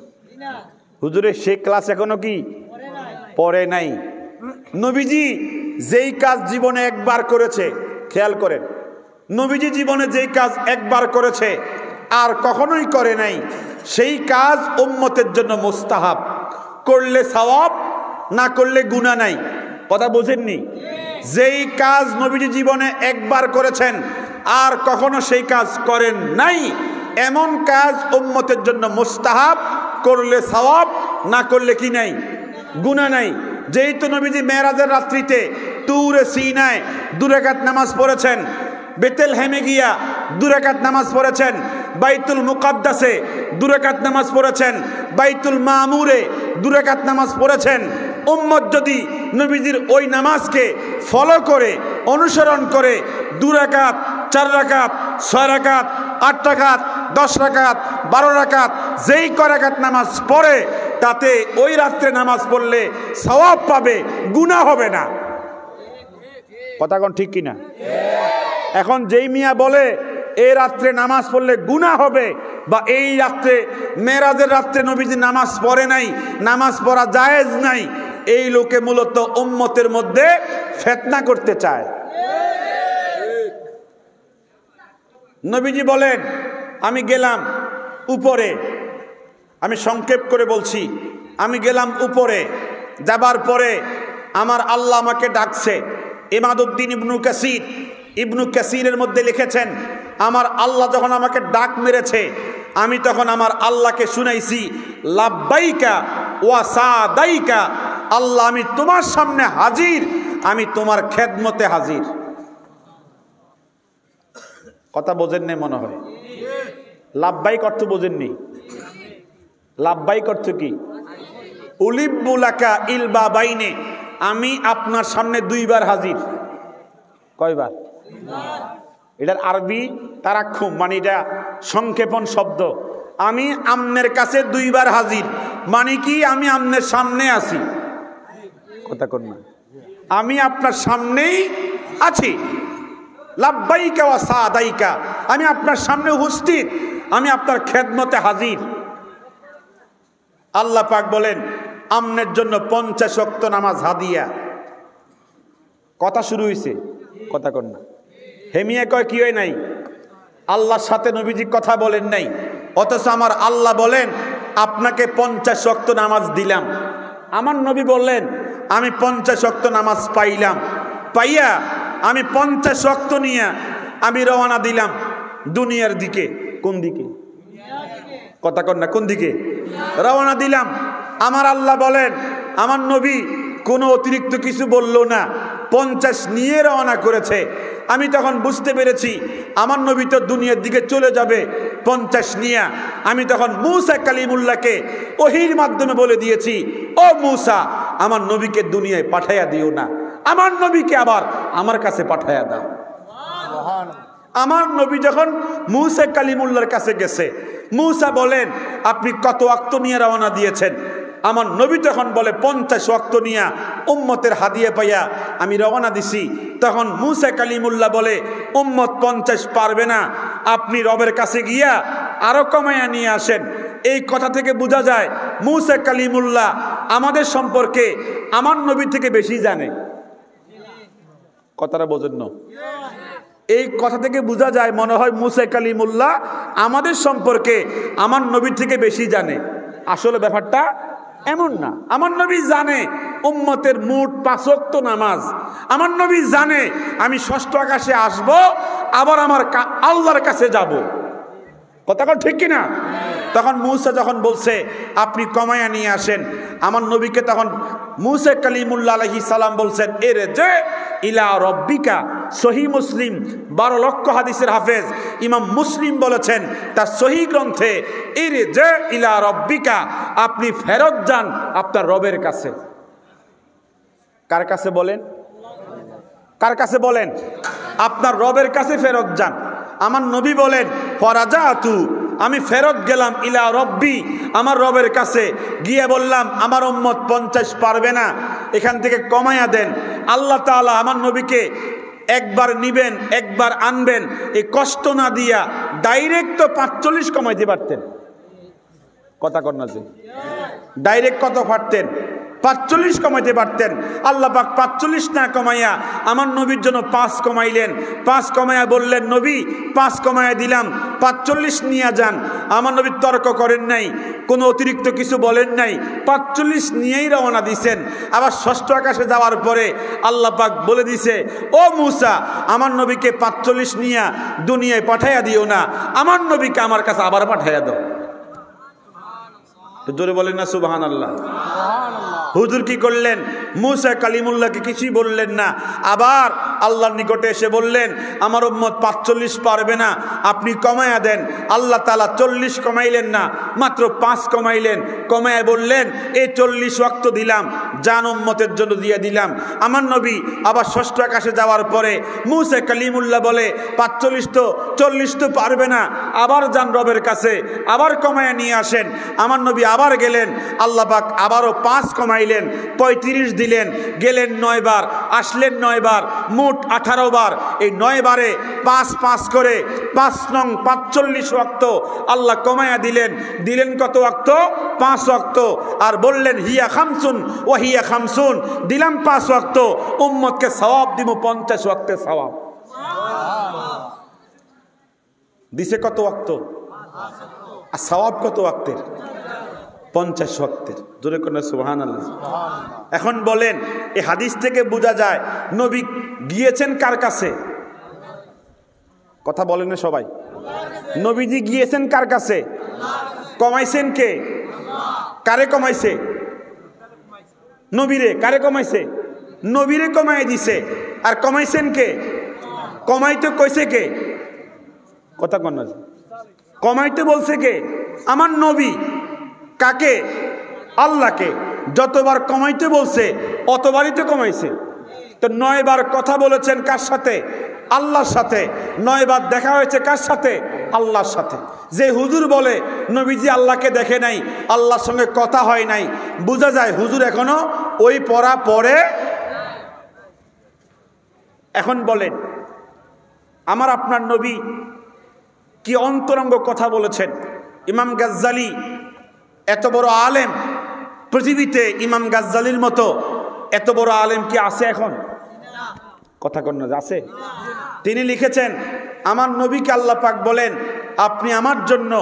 হুজুরের সেই ক্লাস এখনো কি পড়ে নাই। নবীজি যেই কাজ জীবনে একবার করেছে, খেয়াল করেন, নবীজি জীবনে যেই কাজ একবার করেছে আর কখনোই করে নাই, সেই কাজ উম্মতের জন্য মুস্তাহাব। করলে সওয়াব, না করলে গুনাহ নাই। কথা বোঝেননি? যেই কাজ নবীজি জীবনে একবার করেছেন আর কখনো সেই কাজ করেন নাই, এমন কাজ উম্মতের জন্য মুস্তাহাব। করলে সওয়াব, না করলে কি নাই? গুনাহ নাই। যেহেতু নবীজি মেরাজের রাত্রিতে তুরে সিনায় 2 রাকাত নামাজ পড়েছেন, বেতেলহেমে গিয়া 2 রাকাত নামাজ পড়েছেন, বাইতুল মুকাদ্দাসে 2 রাকাত নামাজ পড়েছেন, বাইতুল মামুরে 2 রাকাত নামাজ পড়েছেন। উম্মত যদি নবীজির ওই নামাজকে ফলো করে, অনুসরণ করে 2 রাকাত, 4 রাকাত, 6 রাকাত, 8 রাকাত, 10 রাকাত, 12 রাকাত, যেই ক রাকাত নামাজ পড়ে, তাতে ওই রাত্রে নামাজ পড়লে সওয়াব পাবে, গুনাহ হবে না। কথা কোন ঠিক কিনা? এখন যেই মিয়া বলে এই রাত্রে নামাজ পড়লে গুনাহ হবে, বা এই রাত্রে মেরাজের রাত্রে নবীজি নামাজ পড়ে নাই, নামাজ পড়া জায়েজ নাই, এই লোকে মূলত উম্মতের মধ্যে ফিতনা করতে চায়। নবীজি বলেন আমি গেলাম উপরে, আমি সংক্ষেপ করে বলছি, আমি গেলাম উপরে, যাবার পরে আমার আল্লাহ আমাকে ডাকছে। ইমাদউদ্দিন ইবনু কাসিরের মধ্যে লিখেছেন, আমার আল্লাহ যখন আমাকে ডাক মেরেছে, আমি তখন আমার আল্লাহকে শুনাইছি লাব্বাইকা ওয়া সাদাইকা, আল্লাহ আমি তোমার সামনে হাজির, আমি তোমার খেদমতে হাজির। কথা বোঝেন নাই মনে হয়। লাভবাহিক অর্থ বোঝেননি? লাভবাহিক অর্থ কি? উলিব্বুলাকা ইলবা বাইনে, আমি আপনার সামনে দুইবার হাজির। কয়বার? এটার আরবি তারাক্ষুম, মানে এটা সংক্ষেপণ শব্দ। আমি আমনের কাছে দুইবার হাজির মানে কি? আমি আমনের সামনে আছি। কথা কর না, আমি আপনার সামনেই আছি। লাব্বাইকা ওয়া সাদাইকা, আমি আপনার সামনে উপস্থিত, আমি আপনার খেদমতে হাজির। আল্লাহ পাক বলেন আমনের জন্য 50 ওয়াক্ত নামাজ হাদিয়া। কথা শুরু হয়েছে, কথা কর না। হেমিয়া কয় কি হয় নাই? আল্লাহর সাথে নবীজি কথা বলেন নাই, অথচ আমার আল্লাহ বলেন আপনাকে 50 ওয়াক্ত নামাজ দিলাম। আমার নবী বললেন আমি 50 ওয়াক্ত নামাজ পাইলাম, পাইয়া আমি 50 ওয়াক্ত নিয়ে আমি রওনা দিলাম দুনিয়ার দিকে। কোন দিকে? কথা কর না, কোন দিকে রওনা দিলাম? আমার আল্লাহ বলেন আমার নবী কোনো অতিরিক্ত কিছু বলল না, 50 নিয়ে রওনা করেছে। আমি তখন বুঝতে পেরেছি আমার নবী তো দুনিয়ার দিকে চলে যাবে 50 নিয়ে। আমি তখন মূসা কালিমুল্লাহকে ওহীর মাধ্যমে বলে দিয়েছি, ও মূসা, আমার নবীকে দুনিয়ায় পাঠাইয়া দিও না, আমার নবীকে আবার আমার কাছে পাঠাইয়া দাও। আমার নবী যখন মূসা কালিমুল্লাহর কাছে গেছে, মূসা বলেন আপনি কত ওয়াক্ত নিয়ে রওনা দিয়েছেন? আমার নবী তখন বলে 50 ওয়াক্ত নিয়ে উম্মতের হাদিয়া পাইয়া আমি রওনা দিছি। তখন মূসা কালিমুল্লাহ বলে উম্মত 50 পারবে না, আপনি রবের কাছে গিয়া আরো কমাইয়া নিয়ে আসেন। এই কথা থেকে বোঝা যায় মূসা কালিমুল্লাহ আমাদের সম্পর্কে আমার নবী থেকে বেশি জানে। কথাটা বোঝেন না? এই কথা থেকে বোঝা যায় মনে হয় মূসা কালিমুল্লাহ আমাদের সম্পর্কে আমার নবী থেকে বেশি জানে। আসলে ব্যাপারটা এমন না। আমার নবী জানে উম্মতের মোট 5 ওয়াক্ত নামাজ। আমার নবী জানে আমি ষষ্ঠ আকাশে আসব, আবার আমার আল্লাহর কাছে যাব। কথা ঠিক কিনা? তখন মূসা যখন বলছে আপনি কমায়া নিয়ে আসেন, আমার নবীকে তখন মূসা কালিমুল্লাহ আলাইহিস সালাম বলছেন এরে যে ইলা রব্বিকা। সহিহ মুসলিম 12 লক্ষ হাদিসের হাফেজ ইমাম মুসলিম বলেছেন তার সহিহ গ্রন্থে, এরে যে ইলা রব্বিকা, আপনি ফেরত যান আপনার রবের কাছে। কার কাছে বলেন? কার কাছে বলেন? আপনার রবের কাছে ফেরত যান। আমার নবী বলেন ফরাজাতু, আমি ফেরত গেলাম ইলা রব্বি, আমার রবের কাছে গিয়ে বললাম আমার উম্মত 50 পারবে না, এখান থেকে কমায়া দেন। আল্লাহ তাআলা আমার নবীকে একবার নিবেন একবার আনবেন এই কষ্ট না দিয়া ডাইরেক্ট তো 45 কমাইতে পারতেন। কথা কর না যে ডাইরেক্ট কত পারতেন? 45 কমাইতে পারতেন। আল্লাহ পাক 45 না কমাইয়া আমার নবীর জন্য 5 কমাইলেন। 5 কমাইয়া বললেন নবী 5 কমাইয়া দিলাম, 45 নিয়ে যান। আমার নবী তর্ক করেন নাই, কোনো অতিরিক্ত কিছু বলেন নাই, 45 নিয়েই রওনা দিছেন। আবার ষষ্ঠ আকাশে যাওয়ার পরে আল্লাহ পাক বলে দিছে, ও মূসা, আমার নবীকে 45 নিয়ে দুনিয়ায় পাঠাইয়া দিও না, আমার নবীকে আমার কাছে আবার পাঠাইয়া দাও। জোরে বলেন না সুবহানাল্লাহ। হুজুর কি করলেন? মূসা কালিমুল্লাহকে কিছুই বললেন না, আবার আল্লাহর নিকটে এসে বললেন আমার উম্মত 45 পারবে না, আপনি কমায়া দেন। আল্লাহ তাআলা 40 কমাইলেন না, মাত্র 5 কমাইলেন। কমায়া বললেন এই 40 ওয়াক্ত দিলাম, জান উম্মতের জন্য দিয়ে দিলাম। আমার নবী আবার ষষ্ঠ আকাশে যাওয়ার পরে মূসা কালিমুল্লাহ বলে 45 তো 40 তো পারবে না, আবার যান রবের কাছে, আবার কমায়া নিয়ে আসেন। আমার নবী আবার গেলেন, আল্লাহ পাক আবারও 5 কমাইলেন, 35 দিলেন। গেলেন 9 বার, আসলেন 9 বার, মোট 18 বার। এই 9 বারে 5 5 করে 5 নং 45 ওয়াক্ত আল্লাহ কমায়া দিলেন। দিলেন কত ওয়াক্ত? 5 ওয়াক্ত। আর বললেন হিয়া খামসুন ওয়া হিয়া খামসুন, দিলাম 5 ওয়াক্ত, উম্মতকে সওয়াব দিব 50 ওয়াক্তের সওয়াব। দিছে কত ওয়াক্ত? আর সওয়াব কত ওয়াক্তের? 50 ওয়াক্তের। জোরে করে সুবহানাল্লাহ। এখন বলেন এই হাদিস থেকে বোঝা যায় নবী গিয়েছেন কার কাছে? কথা বলেন না সবাই। নবীজি গিয়েছেন কার কাছে? কমাইছেন কে? কারে কমাইছে? নবীরে। কারে কমাইছে? নবীরে কমাই দিছে। আর কমাইছেন কে? কমাইতে কইছে কে? কথা কন না, কমাইতে বলছে কে? আমার নবী। কাকে? আল্লাহকে। যতবার কমাইতে বলছে অতবারই তো কমাইছে। তো 9 বার কথা বলেছেন কার সাথে? আল্লাহর সাথে। 9 বার দেখা হয়েছে কার সাথে? আল্লাহর সাথে। যে হুজুর বলে নবীজি আল্লাহকে দেখে নাই, আল্লাহর সঙ্গে কথা হয় নাই, বোঝা যায় হুজুর এখনো ওই পড়া পড়ে। এখন বলেন, আমার আপনার নবী কি অন্তরঙ্গ কথা বলেছেন। ইমাম গাজ্জালি এত বড় আলেম, পৃথিবীতে ইমাম গাজ্জালির মতো এত বড় আলেম কি আছে এখন? কথা কন না, আছে? তিনি লিখেছেন, আমার নবীকে আল্লাহ পাক বলেন, আপনি আমার জন্য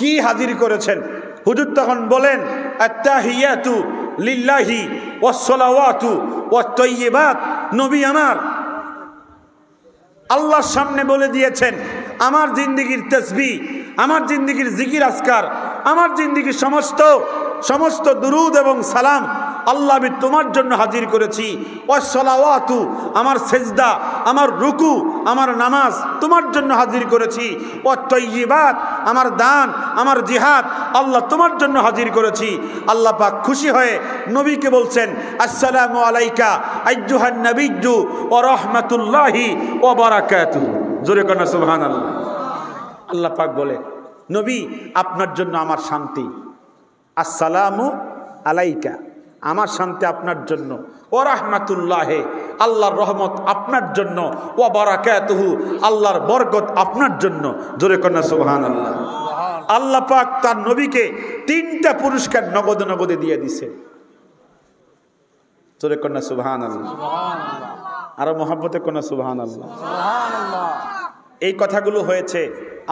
কি হাজির করেছেন? হুজুর তখন বলেন, আত্তাহিয়াতু লিল্লাহি ওয়াসসালাওয়াতু ওয়াত-তাইয়্যিবাত। নবী আমার আল্লাহর সামনে বলে দিয়েছেন, আমার জিন্দেগির তাসবিহ, আমার জিন্দেগির জিকির আজকার, আমার জিন্দেগির সমস্ত দুরুদ এবং সালাম আল্লাহ আমি তোমার জন্য হাজির করেছি। ওয়াসসালাওয়াতু, আমার সেজদা, আমার রুকু, আমার নামাজ তোমার জন্য হাজির করেছি। ওয়াত-তাইয়্যিবাত, আমার দান, আমার জিহাদ আল্লাহ তোমার জন্য হাজির করেছি। আল্লাহ পাক খুশি হয়ে নবীকে বলছেন, আসসালামু আলাইকা আইয়ুহান নাবিয়্যু ওয়া রাহমাতুল্লাহি ওয়া বারাকাতুহু। জোরে কন্যা সুবহানাল্লাহ। আল্লাহ পাক বলে, নবী আপনার জন্য আমার শান্তি। আসসালামু আলাইকা, আমার শান্তি আপনার জন্য। ও রাহমাতুল্লাহে, আল্লাহর রহমত আপনার জন্য। ও বারাকাতুহু, আল্লাহর বরকত আপনার জন্য। জোরে কন্যা সুবহানাল্লাহ। আল্লাহ পাক তার নবীকে 3টা পুরস্কার নগদে নগদে দিয়ে দিছে। জোরে কন্যা সুবহানাল্লাহ। আরো মহব্বতে কন্যা সুবহানাল্লাহ। এই কথাগুলো হয়েছে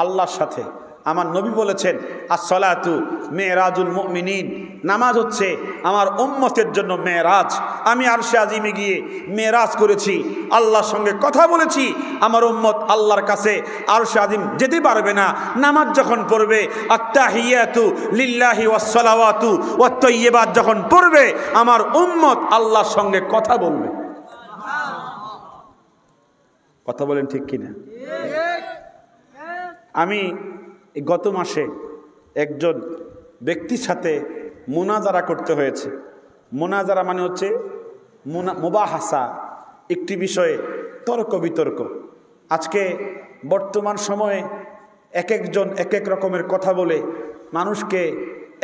আল্লাহর সাথে। আমার নবী বলেছেন, আসসালাতু মেরাজুল মুমিনিন, নামাজ হচ্ছে আমার উম্মতের জন্য মেরাজ। আমি আরশে আজিমে গিয়ে মেরাজ করেছি, আল্লাহর সঙ্গে কথা বলেছি। আমার উম্মত আল্লাহর কাছে আরশে আজিম যেতে পারবে না, নামাজ যখন পড়বে, আত্তাহিয়াতু লিল্লাহি ওয়াসসালাওয়াতু ওয়াত-তাইয়্যিবাত যখন পড়বে, আমার উম্মত আল্লাহর সঙ্গে কথা বলবে। কথা বলেন ঠিক কিনা? আমি গত মাসে একজন ব্যক্তির সাথে মুনাজারা করতে হয়েছে। মুনাজারা মানে হচ্ছে মুবাহাসা, একটি বিষয়ে তর্ক বিতর্ক। আজকে বর্তমান সময়ে এক একজন এক এক রকমের কথা বলে মানুষকে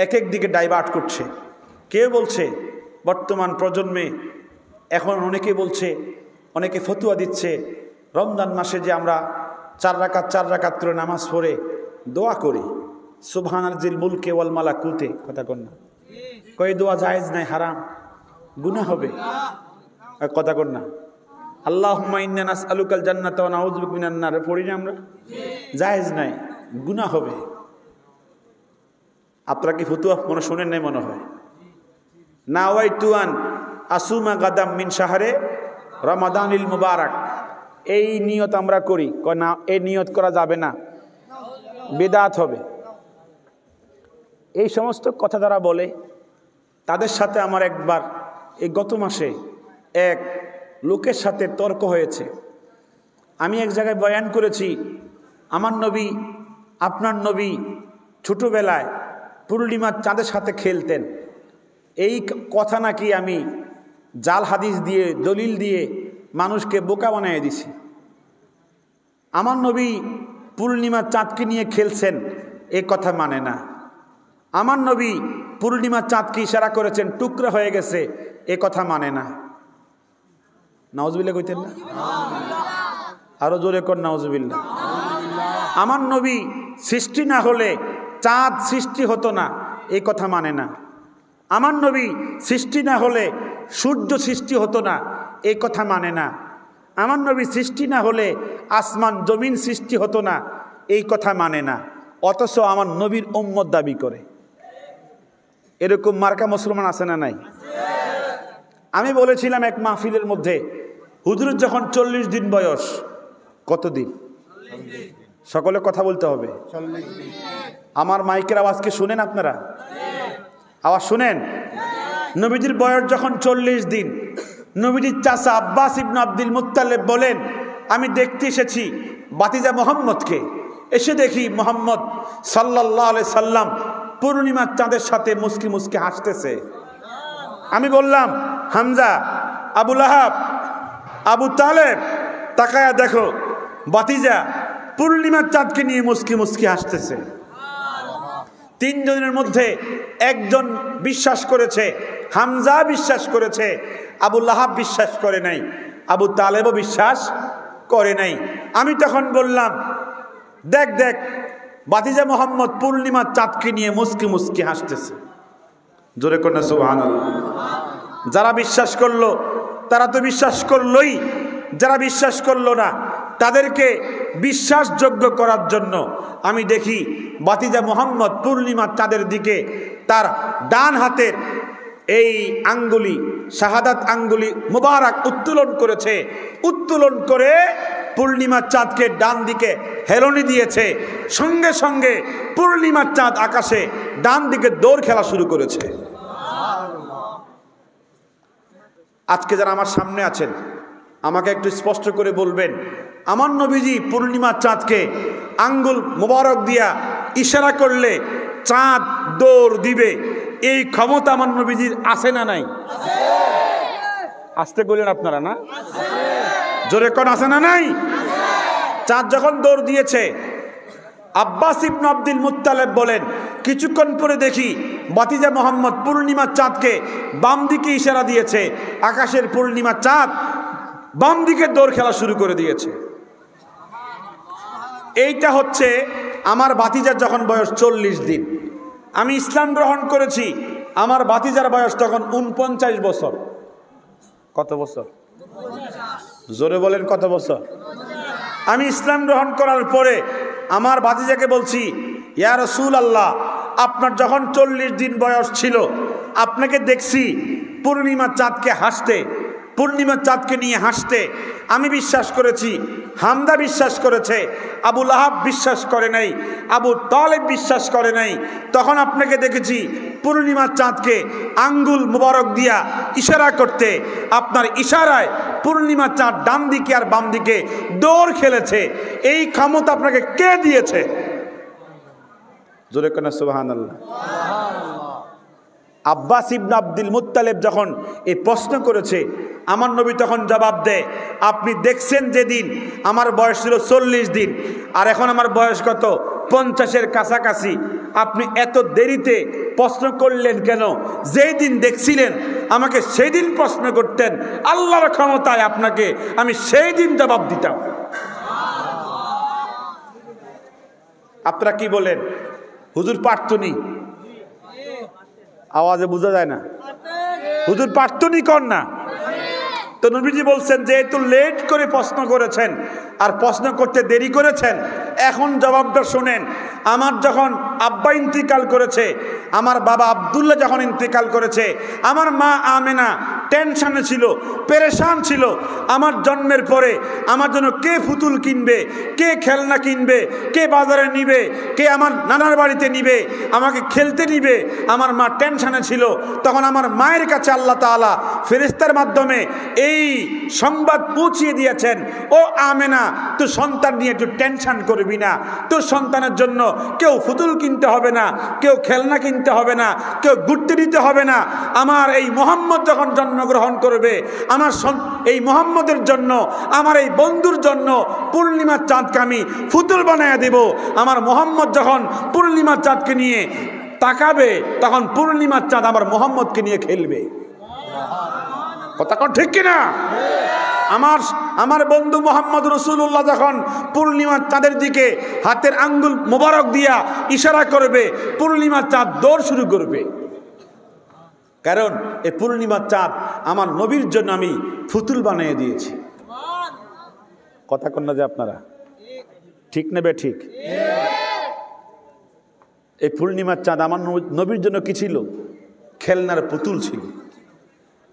এক এক দিকে ডাইভার্ট করছে। কেউ বলছে বর্তমান প্রজন্মে এখন অনেকে বলছে, অনেকে ফতুয়া দিচ্ছে, রমজান মাসে যে আমরা 4 রাকাত করে নামাজ পড়ে দোয়া করি, সুবহানাল মুলকে ওয়াল মালাকুতে। কথা কন না, কই দোয়া জায়েজ নাই, হারাম, গুনাহ হবে। কথা কন না, আল্লাহুম্মা ইন্না নাসআলুকাল জান্নাতা ওয়া নাউযু বিকা মিনান নার পড়ি না আমরা? জায়েজ নাই, গুনাহ হবে। আপনারা কি ফতুয়া মনে শুনেন নাই মনে হয়? নাওয়াইতু আন আসুমা গাদাম মিন শাহরে রমাদানিল মুবারাক, এই নিয়ত আমরা করি। না, এই নিয়ত করা যাবে না, বিদআত হবে। এই সমস্ত কথা যারা বলে তাদের সাথে আমার একবার এই গত মাসে এক লোকের সাথে তর্ক হয়েছে। আমি এক জায়গায় বয়ান করেছি, আমার নবী, আপনার নবী ছোটবেলায় পূর্ণিমার চাঁদের সাথে খেলতেন। এই কথা নাকি আমি জাল হাদিস দিয়ে, দলিল দিয়ে মানুষকে বোকা বানিয়ে দিছি। আমার নবী পূর্ণিমার চাঁদকে নিয়ে খেলছেন, এ কথা মানে না। আমার নবী পূর্ণিমার চাঁদকে ইশারা করেছেন, টুকরা হয়ে গেছে, এ কথা মানে না। নাউজুবিল্লাহ কইতেন না? আরো জোরে কর নাউজুবিল্লাহ। আমার নবী সৃষ্টি না হলে চাঁদ সৃষ্টি হতো না, এই কথা মানে না। আমার নবী সৃষ্টি না হলে সূর্য সৃষ্টি হতো না, এই কথা মানে না। আমার নবী সৃষ্টি না হলে আসমান জমিন সৃষ্টি হতো না, এই কথা মানে না। অথচ আমার নবীর উম্মত দাবি করে। এরকম মার্কা মুসলমান আছে না নাই? আমি বলেছিলাম এক মাহফিলের মধ্যে, হুজুরের যখন 40 দিন বয়স, কতদিন? সকলে কথা বলতে হবে। আমার মাইকের আওয়াজকে শুনেন আপনারা? আওয়াজ শুনেন? নবীজির বয়স যখন 40 দিন, নবীজির চাচা আব্বাস ইবনে আব্দুল মুত্তালিব বলেন, আমি দেখতে এসেছি ভাতিজা মুহাম্মদকে। এসে দেখি মুহাম্মদ সাল্লাল্লাহু আলাইহি সাল্লাম পূর্ণিমার চাঁদের সাথে মুস্কি মুস্কি হাসতেছে। আমি বললাম, হামজা, আবু লাহাব, আবু তালেব, তাকায়া দেখো ভাতিজা পূর্ণিমার চাঁদকে নিয়ে মুস্কি মুস্কি হাসতেছে। তিনজনের মধ্যে একজন বিশ্বাস করেছে, হামজা বিশ্বাস করেছে, আবু লাহাব বিশ্বাস করে নাই, আবু তালেবও বিশ্বাস করে নাই। আমি তখন বললাম, দেখ দেখ ভাতিজা মোহাম্মদ পূর্ণিমার চাঁদকে নিয়ে মুস্কি মুস্কি হাসতেছে। জোরে কন্যা সুবহানাল্লাহ। যারা বিশ্বাস করলো তারা তো বিশ্বাস করলোই, যারা বিশ্বাস করলো না তাদেরকে বিশ্বাসযোগ্য করার জন্য আমি দেখি ভাতিজা মোহাম্মদ পূর্ণিমার চাঁদের দিকে তার ডান হাতের এই আঙ্গুলি, শাহাদাত আঙ্গুলি মুবারক উত্তোলন করেছে। উত্তোলন করে পূর্ণিমার চাঁদকে ডান দিকে হেলনি দিয়েছে। সঙ্গে সঙ্গে পূর্ণিমার চাঁদ আকাশে ডান দিকে দৌড় খেলা শুরু করেছে। আজকে যারা আমার সামনে আছেন আমাকে একটু স্পষ্ট করে বলবেন, আমার নবীজি পূর্ণিমার চাঁদকে আঙ্গুল মোবারক দিয়া ইশারা করলে চাঁদ দৌড় দিবে, এই ক্ষমতা আমার নবীজির আছে না নাই? আসতে বললেন আপনারা না? জোরে কোন আছে না নাই? চাঁদ যখন দৌড় দিয়েছে, আব্বাস ইবনে আব্দুল মুত্তালিব বলেন, কিছুক্ষণ পরে দেখি ভাতিজা মোহাম্মদ পূর্ণিমার চাঁদকে বাম দিকে ইশারা দিয়েছে। আকাশের পূর্ণিমার চাঁদ বাম দিকে দৌড় খেলা শুরু করে দিয়েছে। এইটা হচ্ছে আমার ভাতিজার যখন বয়স 40 দিন। আমি ইসলাম গ্রহণ করেছি, আমার ভাতিজার বয়স তখন 49 বছর। কত বছর? জোরে বলেন কত বছর? আমি ইসলাম গ্রহণ করার পরে আমার ভাতিজাকে বলছি, ইয়া রাসূলুল্লাহ, আপনার যখন 40 দিন বয়স ছিল আপনাকে দেখছি পূর্ণিমার চাঁদকে হাসতে, পূর্ণিমার চাঁদকে নিয়ে হাসতে। আমি বিশ্বাস করেছি, হামদা বিশ্বাস করেছে, আবু লাহাব বিশ্বাস করে নাই, আবু তালেব বিশ্বাস করে নাই। তখন আপনাকে দেখেছি পূর্ণিমার চাঁদকে আঙ্গুল মুবারক দিয়া ইশারা করতে। আপনার ইশারায় পূর্ণিমার চাঁদ ডান দিকে আর বাম দিকে দৌড় খেলেছে। এই ক্ষমতা আপনাকে কে দিয়েছে? জোরে কোন সুবহানাল্লাহ। আব্বাস ইবনে আব্দুল মুত্তালিব যখন এই প্রশ্ন করেছে, আমার নবী তখন জবাব দেয়, আপনি দেখছেন যেদিন আমার বয়স ছিল 40 দিন, আর এখন আমার বয়স কত? 50-এর কাছাকাছি। আপনি এত দেরিতে প্রশ্ন করলেন কেন? যেই দিন দেখছিলেন আমাকে সেই দিন প্রশ্ন করতেন, আল্লাহর ক্ষমতায় আপনাকে আমি সেই দিন জবাব দিতাম। আপনারা কি বলেন? হুজুর পারতনি? আওয়াজে বোঝা যায় না। হুজুর পারতনি কর না। তো নবীজি বলছেন, যেহেতু লেট করে প্রশ্ন করেছেন আর প্রশ্ন করতে দেরি করেছেন, এখন জবাবটা শুনেন। আমার যখন আব্বা ইন্তিকাল করেছে, আমার বাবা আব্দুল্লাহ যখন ইন্তিকাল করেছে, আমার মা আমেনা টেনশনে ছিল, পেরেশান ছিল। আমার জন্মের পরে আমার জন্য কে পুতুল কিনবে, কে খেলনা কিনবে, কে বাজারে নিবে, কে আমার নানার বাড়িতে নিবে, আমাকে খেলতে নিবে। আমার মা টেনশনে ছিল। তখন আমার মায়ের কাছে আল্লাহ তাআলা ফেরেশতার মাধ্যমে এই সংবাদ পৌঁছিয়ে দিয়েছেন, ও আমেনা, তুই সন্তান নিয়ে একটু টেনশন করবি না। তোর সন্তানের জন্য কেউ পুতুল কিনতে হবে না, কেউ খেলনা কিনতে হবে না, কেউ ঘুরতে দিতে হবে না। আমার এই মুহাম্মদ যখন জন্মগ্রহণ করবে, আমার এই মুহাম্মদের জন্য, আমার এই বন্ধুর জন্য পূর্ণিমার চাঁদকে আমি পুতুল বানায়া দেব। আমার মুহাম্মদ যখন পূর্ণিমার চাঁদকে নিয়ে তাকাবে, তখন পূর্ণিমার চাঁদ আমার মুহাম্মদকে নিয়ে খেলবে। কথা কোন ঠিক কিনা? আমার বন্ধু মোহাম্মদ রাসূলুল্লাহ যখন পূর্ণিমার চাঁদের দিকে হাতের আঙ্গুল মোবারক দিয়া ইশারা করবে, পূর্ণিমার চাঁদ দৌড় শুরু করবে। কারণ এই পূর্ণিমার চাঁদ আমার নবীর জন্য আমি পুতুল বানিয়ে দিয়েছি। কথা কন না যে আপনারা ঠিক নেবে? ঠিক। এই পূর্ণিমার চাঁদ আমার নবীর জন্য কি ছিল? খেলনার পুতুল ছিল।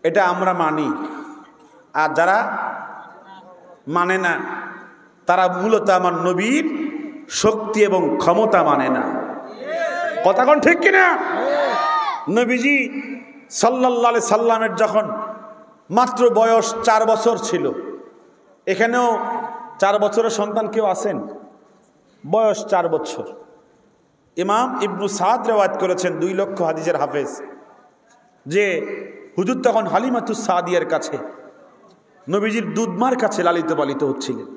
এটা আমরা মানি। আর যারা মানে না তারা মূলত আমার নবীর শক্তি এবং ক্ষমতা মানে না। কথা কোন ঠিক কিনা? নবীজি সাল্লাল্লাহু আলাইহি সাল্লামের যখন মাত্র বয়স 4 বছর ছিল, এখানেও 4 বছরের সন্তান কেউ আছেন? বয়স 4 বছর। ইমাম ইবনু সাদ রেওয়ায়াত করেছেন 2 লক্ষ হাদিসের হাফেজ, যে হুজুর তখন হালিমাতুস সাদিয়ার কাছে, নবীজির দুধমার কাছে লালিত পালিত হচ্ছিলেন।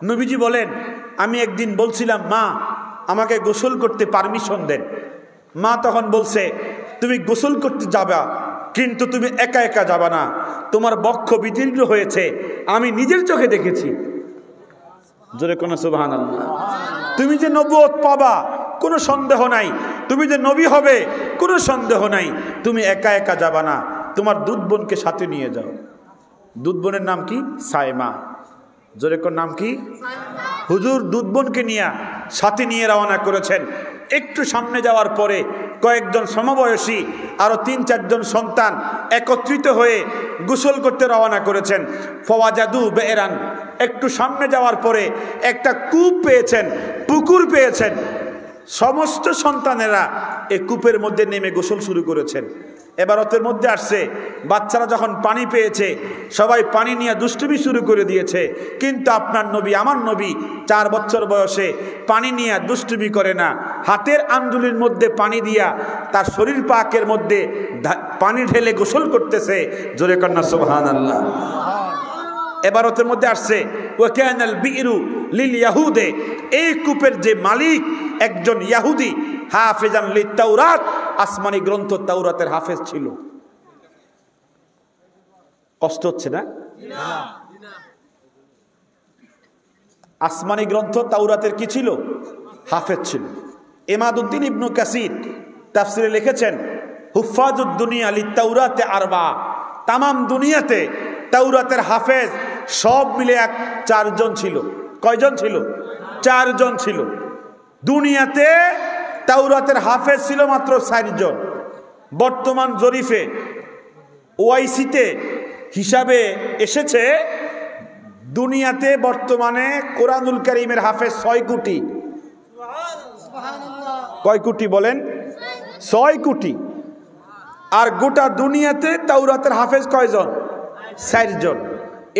নবীজি বলেন, আমি একদিন বলছিলাম, মা আমাকে গোসল করতে পারমিশন দেন। মা তখন বলছে, তুমি গোসল করতে যাবা, কিন্তু তুমি একা একা যাবা না, তোমার বক্ষ বিদীর্ণ হয়েছে, আমি নিজের চোখে দেখেছি। জোরে কোন সুবহানাল্লাহ। তুমি যে নবুয়ত পাবা কোনো সন্দেহ নাই, তুমি যে নবী হবে কোনো সন্দেহ নাই, তুমি একা একা যাবা না, তোমার দুধ বোনকে সাথে নিয়ে যাও। দুধ বোনের নাম কি? সাইমা। জোরে কোন নাম কি? হুজুর দুধ বোনকে নিয়ে সাথে নিয়ে রওনা করেছেন। একটু সামনে যাওয়ার পরে কয়েকজন সমবয়সী আরো 3-4 জন সন্তান একত্রিত হয়ে গোসল করতে রওনা করেছেন। ফওয়াজাদু বেরান, একটু সামনে যাওয়ার পরে একটা কূপ পেয়েছেন, পুকুর পেয়েছেন। সমস্ত সন্তানেরা এই কূপের মধ্যে নেমে গোসল শুরু করেছেন। এবারতের মধ্যে আসছে, বাচ্চারা যখন পানি পেয়েছে সবাই পানি নিয়ে দুষ্টুমি শুরু করে দিয়েছে। কিন্তু আপনার নবী, আমার নবী 4 বছর বয়সে পানি নিয়ে দুষ্টুমি করে না, হাতের আঞ্জলির মধ্যে পানি দিয়া তার শরীর পাকের মধ্যে পানি ঢেলে গোসল করতেছে। জোরে কন্যা সুবহানাল্লাহ। এবারতের মধ্যে আসছে, ওয়াকানাল বিরু লিল ইয়াহুদে, এই কূপের যে মালিক একজন ইয়াহুদি, হাফেজান লিত তাওরাত, আসমানি গ্রন্থ তাওরাতের হাফেজ ছিল। কষ্ট হচ্ছে না? আসমানি গ্রন্থ তাওরাতের কি ছিল? হাফেজ ছিল। ইমাদউদ্দিন ইবনু কাসির তাফসিরে লিখেছেন, হুফাজুদ দুনিয়া লিত তাওরাতে আরবা, তামাম দুনিয়াতে তাওরাতের হাফেজ সব মিলে 4 জন ছিল। কয়জন ছিল? 4 জন ছিল। দুনিয়াতে তাওরাতের হাফেজ ছিল মাত্র 4 জন। বর্তমান জরিফে ওআইসিতে হিসাবে এসেছে, দুনিয়াতে বর্তমানে কোরআনুল কারীমের হাফেজ 6 কোটি। কয় কোটি বলেন? 6 কোটি। আর গোটা দুনিয়াতে তাওরাতের হাফেজ কয়জন? 4 জন।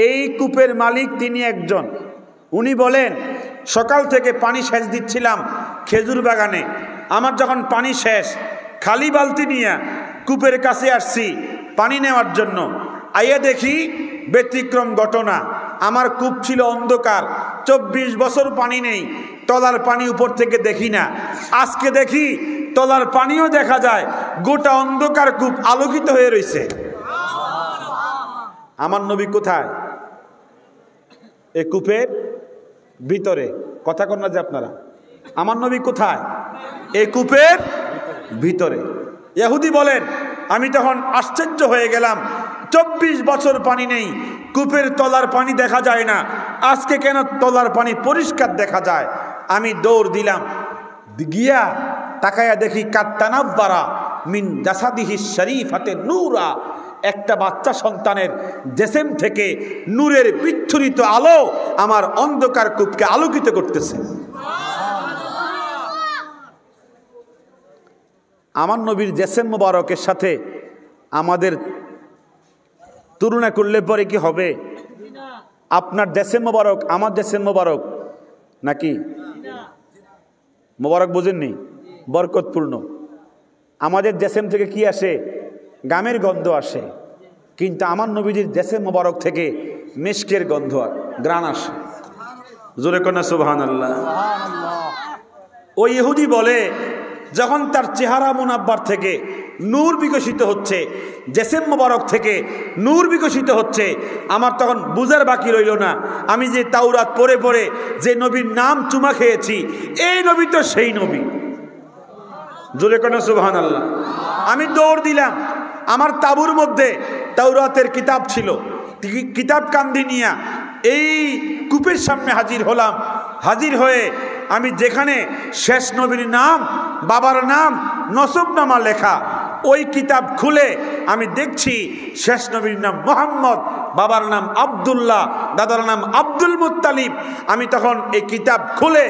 এই কূপের মালিক তিনি একজন। উনি বলেন, সকাল থেকে পানি সেচ দিচ্ছিলাম খেজুর বাগানে, আমার যখন পানি শেষ, খালি বালতি নিয়ে কূপের কাছে আসছি পানি নেওয়ার জন্য। আইয়া দেখি ব্যতিক্রম ঘটনা, আমার কূপ ছিল অন্ধকার, 24 বছর পানি নেই, তলার পানি উপর থেকে দেখি না। আজকে দেখি তলার পানিও দেখা যায়, গোটা অন্ধকার কূপ আলোকিত হয়ে রয়েছে। আমার নবী কোথায়? এই কূপের ভিতরে। কথা কন না যে আপনারা, আমার নবী কোথায়? এই কূপের ভিতরে। ইহুদি বলেন, আমি তখন আশ্চর্য হয়ে গেলাম, 24 বছর পানি নেই, কূপের তলার পানি দেখা যায় না, আজকে কেন তলার পানি পরিষ্কার দেখা যায়? আমি দৌড় দিলাম, গিয়া তাকায়া দেখি কাত্তানাব্বারা মিন জাসাদিহি শরীফাতে নূরা, একটা বাচ্চা সন্তানের জেসেম থেকে নূরের বিচ্ছুরিত আলো আমার অন্ধকার কূপকে আলোকিত করতেছে। আমার নবীর জেসেম মোবারকের সাথে আমাদের তুলনা করলে পরে কি হবে? আপনার জেসেম মোবারক আমার জেসেম মোবারক নাকি? মোবারক বুঝেননি? বরকতপূর্ণ। আমাদের জেসেম থেকে কি আসে? গামের গন্ধ আসে, কিন্তু আমার নবীজির জেসেম মোবারক থেকে মিশকের গন্ধ, গ্রাণ আসে। জোরে কন্যা সুবহানাল্লাহ। ওই ইহুদি বলে, যখন তার চেহারা মুনাব্বার থেকে নূর বিকশিত হচ্ছে, জেসেম মোবারক থেকে নূর বিকশিত হচ্ছে, আমার তখন বুঝার বাকি রইল না, আমি যে তাওরাত পড়ে পড়ে যে নবীর নাম চুমা খেয়েছি, এই নবী তো সেই নবী। জোরে কন্যা সুবহানাল্লাহ। আমি দৌড় দিলাম, আমার তাঁবুর মধ্যে তাওরাতের কিতাব ছিল, কিতাব কান্ধি নিয়া এই কূপের সামনে হাজির হলাম। হাজির হয়ে আমি যেখানে শেষ নবীর নাম, বাবার নাম, নসবনামা লেখা, ওই কিতাব খুলে আমি দেখছি শেষ নবীর নাম মুহাম্মদ, বাবার নাম আব্দুল্লাহ, দাদার নাম আব্দুল মুত্তালিব। আমি তখন এই কিতাব খুলে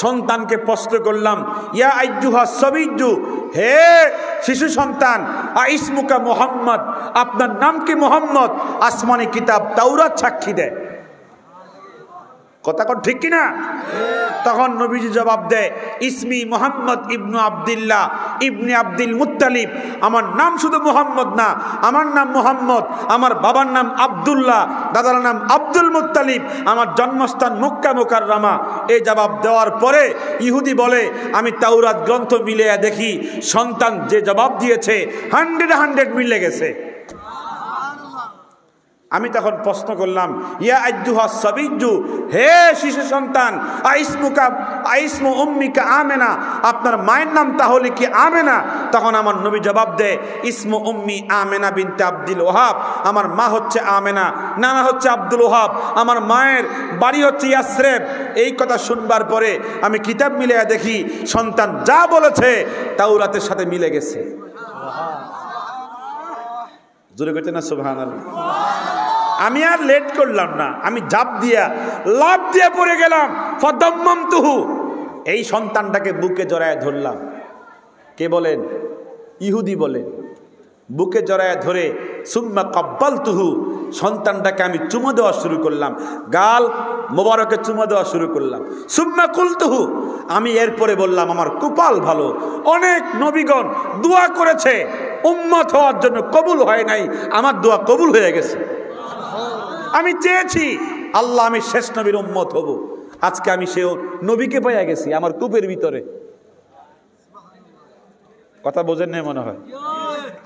সন্তানকে প্রশ্ন করলাম, ইয়া আইয়ুহা সাবিয়্যু, হে শিশু সন্তান, ইসমুকা মুহাম্মদ, আপনার নাম কি মুহাম্মদ? আসমানি কিতাব তাওরাত সাক্ষী দেয়। কথা কোন ঠিক কিনা? তখন নবীজি জবাব দেয়, ইসমি মুহাম্মদ ইবনু আব্দুল্লাহ ইবনে আব্দুল মুত্তালিব। আমার নাম শুধু মুহাম্মদ না, আমার নাম মুহাম্মদ, আমার বাবার নাম আব্দুল্লাহ, দাদার নাম আব্দুল মুত্তালিব, আমার জন্মস্থান মক্কা মুকাররমা। এই জবাব দেওয়ার পরে ইহুদি বলে, আমি তাওরাত গ্রন্থ মিলিয়ে দেখি সন্তান যে জবাব দিয়েছে 100 মিলে গেছে। আমি তখন প্রশ্ন করলাম, ইয়া আইয়ুহা সাবিয়্যু, হে শিশু সন্তান, আইসমু উম্মিকা আমেনা, আপনার মায়ের নাম তাহলে কি আমেনা? তখন আমার নবী জবাব দেয়, ইসমু উম্মি আমেনা বিনতে আব্দুল ওহাব, আমার মা হচ্ছে আমেনা, নানা হচ্ছে আব্দুল ওহাব, আমার মায়ের বাড়ি হচ্ছে ইয়াসরেব। এই কথা শুনবার পরে আমি কিতাব মিলিয়ে দেখি সন্তান যা বলেছে তাওরাতের সাথে মিলে গেছে। জোরে করতে না সুবহানাল্লাহ। আমি আর লেট করলাম না, আমি লাভ দিয়ে পড়ে গেলাম। ফাদাম্মামতুহু, এই সন্তানটাকে বুকে জড়ায় ধরলাম। কে বলেন? ইহুদি বলেন। বুকে জড়ায় ধরে সুম্মা কাব্বালতুহু, সন্তানটাকে আমি চুমো দেওয়া শুরু করলাম, গাল মোবারকে চুমো দেওয়া শুরু করলাম। সুম্মা কুলতুহু, আমি এরপরে বললাম, আমার কপাল ভালো, অনেক নবীগণ দোয়া করেছে উম্মত হওয়ার জন্য, কবুল হয় নাই, আমার দোয়া কবুল হয়ে গেছে। আমি চেয়েছি আল্লাহ আমি শেষ নবীর উম্মত হব, আজকে আমি সেও নবীকে পাইয়া গেছি আমার কূপের ভিতরে। কথা বোঝেন না মনে হয়?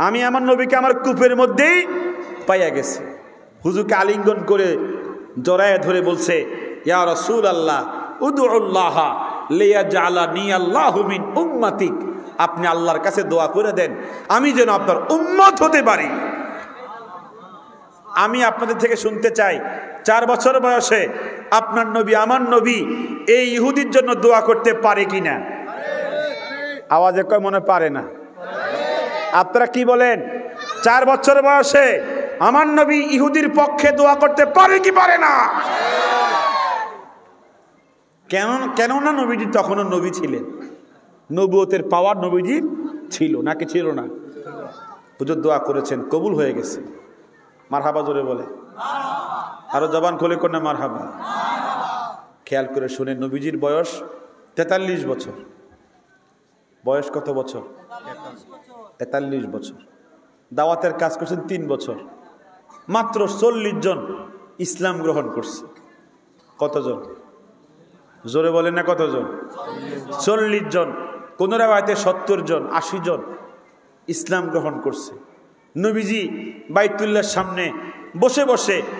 আমি আমার নবীকে আমার কূপের মধ্যেই পাইয়া গেছি। হুজুরকে আলিঙ্গন করে জড়ায় ধরে বলছে, ইয়া রাসূলুল্লাহ উদউল্লাহ লিয়াজআলানি আল্লাহু মিন উম্মাতিক, আপনি আল্লাহর কাছে দোয়া করে দেন আমি যেন আপনার উম্মত হতে পারি। আমি আপনাদের থেকে শুনতে চাই, 4 বছর বয়সে আপনার নবী আমার নবী এই ইহুদির জন্য দোয়া করতে পারে কিনা? আওয়াজে কয় মনে পারে না। আপনারা কি বলেন? 4 বছর বয়সে আমার নবী ইহুদির পক্ষে দোয়া করতে পারে কি পারে না? কেন না নবীজি তখনও নবী ছিলেন, নবুয়তের পাওয়ার নবীজি ছিল নাকি ছিল না? হুজুর দোয়া করেছেন, কবুল হয়ে গেছে। মারহাবা জোরে বলে, আরো জবান খুলে কোন মারহাবা। খেয়াল করে শুনে, নবীজির বয়স 43 বছর। বয়স কত বছর? 43 বছর। দাওয়াতের কাজ করছেন 3 বছর। মাত্র 40 জন ইসলাম গ্রহণ করছে। কতজন? জোরে বলেন না কতজন? 40 জন। কোন রাওয়ায়াতে 70 জন, 80 জন ইসলাম গ্রহণ করছে। নবীজি বাইতুল্লাহর সামনে বসে বসে